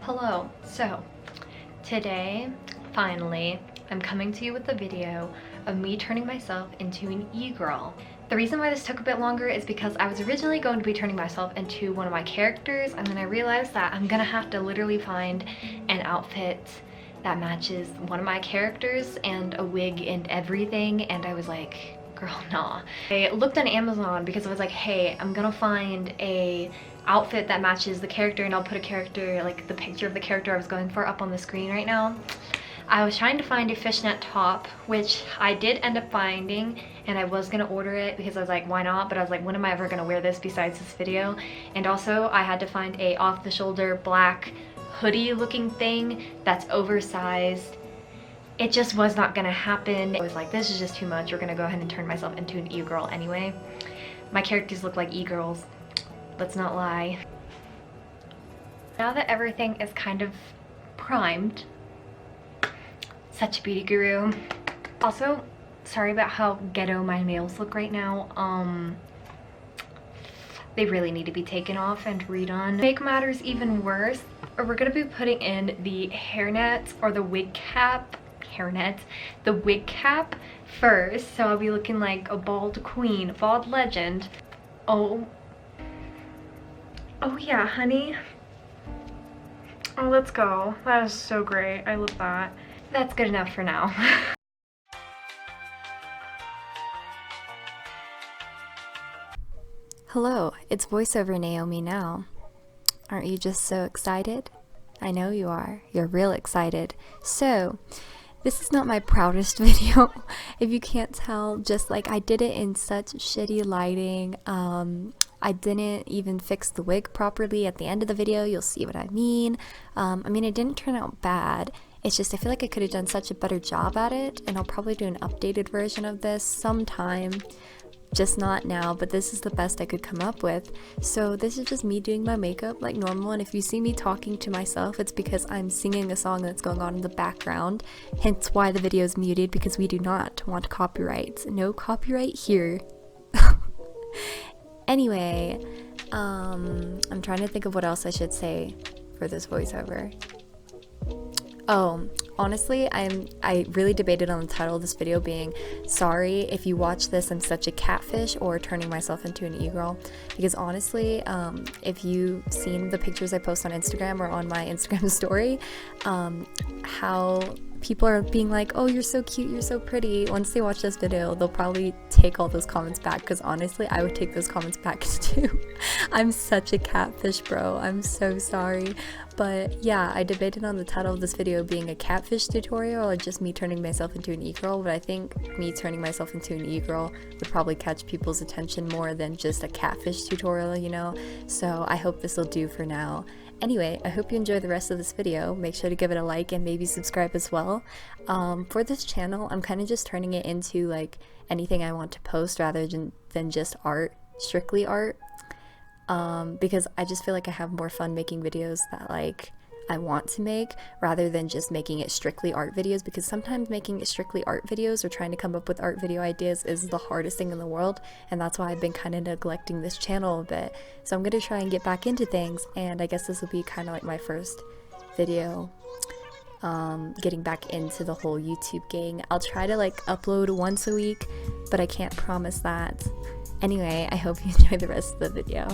Hello. So today, finally, I'm coming to you with a video of me turning myself into an e-girl. The reason why this took a bit longer is because I was originally going to be turning myself into one of my characters, and then I realized that I'm gonna have to literally find an outfit that matches one of my characters and a wig and everything, and I was like, girl, nah. I looked on Amazon because I was like, hey, I'm gonna find a outfit that matches the character, and I'll put a character, like the picture of the character I was going for, up on the screen right now. I was trying to find a fishnet top, which I did end up finding, and I was gonna order it because I was like, why not? But I was like, when am I ever gonna wear this besides this video? And also I had to find a off-the-shoulder black hoodie looking thing that's oversized. It just was not gonna happen. I was like, this is just too much. We're gonna go ahead and turn myself into an e-girl anyway. My characters look like e-girls, let's not lie. Now that everything is kind of primed, such a beauty guru. Also, sorry about how ghetto my nails look right now. They really need to be taken off and redone. To make matters even worse, we're gonna be putting in the hairnet or the wig cap, the wig cap first. So I'll be looking like a bald queen, a bald legend. Oh yeah, honey. Oh, let's go. That is so great. I love that. That's good enough for now. Hello, it's voiceover Naomi now. Aren't you just so excited? I know you are. You're real excited. So, this is not my proudest video, if you can't tell. Just like, I did it in such shitty lighting. I didn't even fix the wig properly at the end of the video. You'll see what I mean. I mean, it didn't turn out bad. It's just I feel like I could have done such a better job at it, and I'll probably do an updated version of this sometime. Just not now, but this is the best I could come up with. So this is just me doing my makeup like normal, and if you see me talking to myself, it's because I'm singing a song that's going on in the background, hence why the video is muted, because we do not want copyrights. No copyright here. Anyway, I'm trying to think of what else I should say for this voiceover. Oh, honestly, I really debated on the title of this video being sorry if you watch this I'm such a catfish, or turning myself into an e-girl, because honestly, if you've seen the pictures I post on Instagram or on my Instagram story, how people are being like, oh, you're so cute, you're so pretty. Once they watch this video, they'll probably take all those comments back, because honestly, I would take those comments back too. I'm such a catfish, bro. I'm so sorry. But yeah, I debated on the title of this video being a catfish tutorial or just me turning myself into an e-girl, but I think me turning myself into an e-girl would probably catch people's attention more than just a catfish tutorial, you know? So I hope this will do for now. Anyway, I hope you enjoy the rest of this video. Make sure to give it a like and maybe subscribe as well. For this channel, I'm kind of just turning it into like anything I want to post rather than just art, strictly art. Because I just feel like I have more fun making videos that like I want to make, rather than just making it strictly art videos, because sometimes making it strictly art videos or trying to come up with art video ideas is the hardest thing in the world, and that's why I've been kind of neglecting this channel a bit. So I'm going to try and get back into things, and I guess this will be kind of like my first video getting back into the whole YouTube gang. I'll try to like upload once a week, but I can't promise that. Anyway, I hope you enjoy the rest of the video.